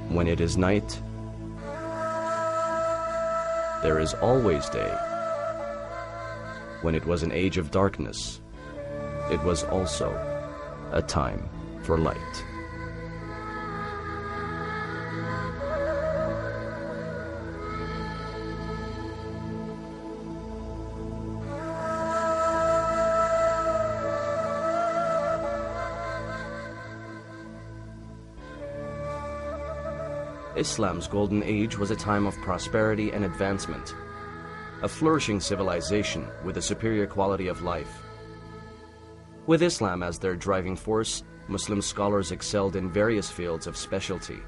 When it is night, there is always day. When it was an age of darkness, it was also a time for light. Islam's golden age was a time of prosperity and advancement, a flourishing civilization with a superior quality of life. With Islam as their driving force, Muslim scholars excelled in various fields of specialty.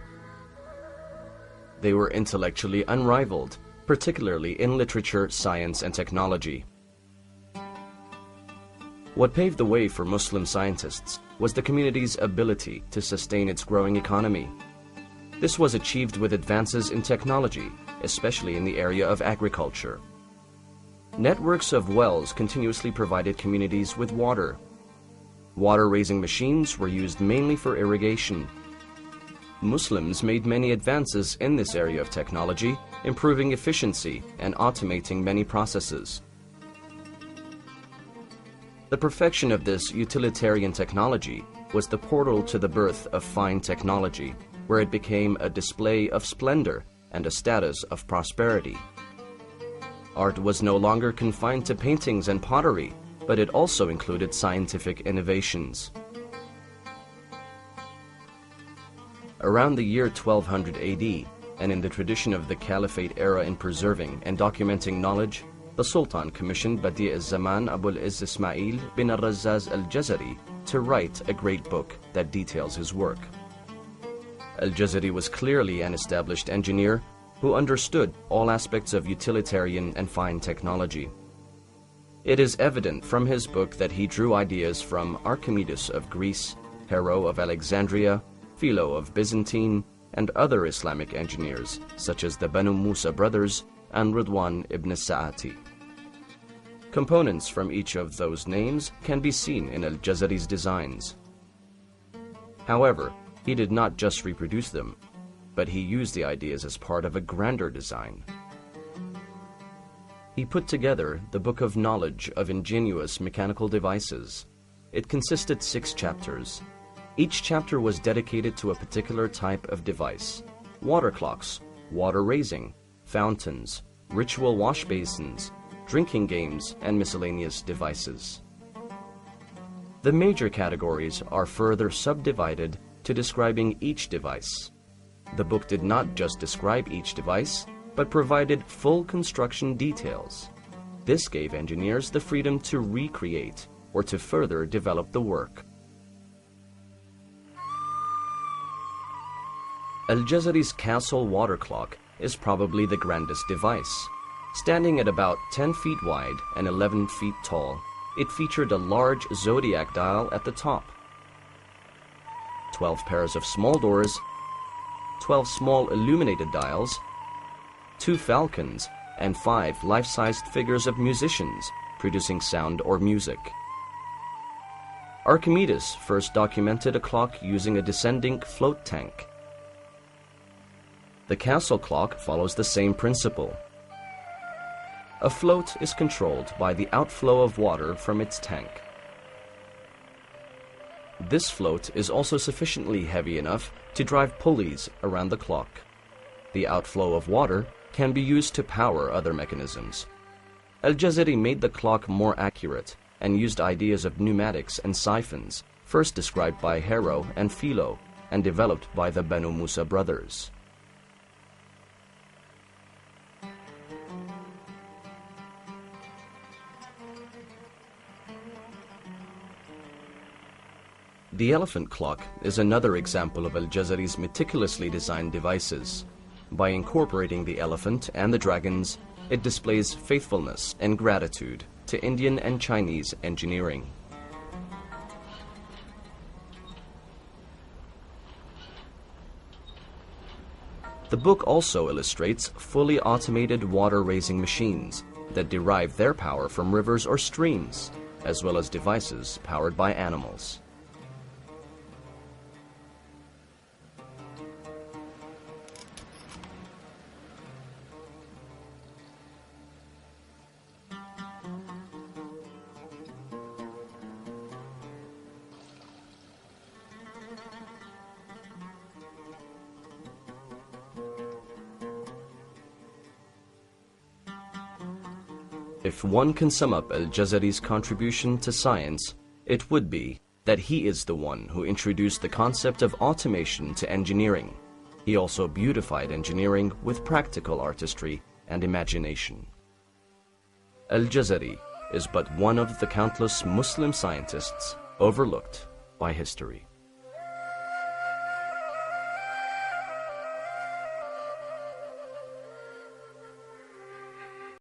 They were intellectually unrivaled, particularly in literature, science, and technology. What paved the way for Muslim scientists was the community's ability to sustain its growing economy. This was achieved with advances in technology, especially in the area of agriculture. Networks of wells continuously provided communities with water. Water-raising machines were used mainly for irrigation. Muslims made many advances in this area of technology, improving efficiency and automating many processes. The perfection of this utilitarian technology was the portal to the birth of fine technology, where it became a display of splendor and a status of prosperity. Art was no longer confined to paintings and pottery, but it also included scientific innovations. Around the year 1200 AD, and in the tradition of the Caliphate era in preserving and documenting knowledge, the Sultan commissioned Badi' al-Zaman Abul Izz Ismail bin al-Razzaz al-Jazari to write a great book that details his work. Al-Jazari was clearly an established engineer who understood all aspects of utilitarian and fine technology. It is evident from his book that he drew ideas from Archimedes of Greece, Hero of Alexandria, Philo of Byzantine, and other Islamic engineers such as the Banu Musa brothers and Ridwan ibn Sa'ati. Components from each of those names can be seen in Al-Jazari's designs. However, he did not just reproduce them, but he used the ideas as part of a grander design. He put together the Book of Knowledge of Ingenious Mechanical Devices. It consisted 6 chapters. Each chapter was dedicated to a particular type of device: water clocks, water raising, fountains, ritual wash basins, drinking games, and miscellaneous devices. The major categories are further subdivided to describing each device. The book did not just describe each device, but provided full construction details. This gave engineers the freedom to recreate or to further develop the work. Al-Jazari's castle water clock is probably the grandest device. Standing at about 10 feet wide and 11 feet tall, it featured a large zodiac dial at the top, 12 pairs of small doors, 12 small illuminated dials, 2 falcons, and 5 life-sized figures of musicians producing sound or music. Archimedes first documented a clock using a descending float tank. The castle clock follows the same principle. A float is controlled by the outflow of water from its tank. This float is also sufficiently heavy enough to drive pulleys around the clock. The outflow of water can be used to power other mechanisms. Al-Jazari made the clock more accurate and used ideas of pneumatics and siphons, first described by Hero and Philo and developed by the Banu Musa brothers. The elephant clock is another example of Al-Jazari's meticulously designed devices. By incorporating the elephant and the dragons, it displays faithfulness and gratitude to Indian and Chinese engineering. The book also illustrates fully automated water-raising machines that derive their power from rivers or streams, as well as devices powered by animals. If one can sum up Al-Jazari's contribution to science, it would be that he is the one who introduced the concept of automation to engineering. He also beautified engineering with practical artistry and imagination. Al-Jazari is but one of the countless Muslim scientists overlooked by history.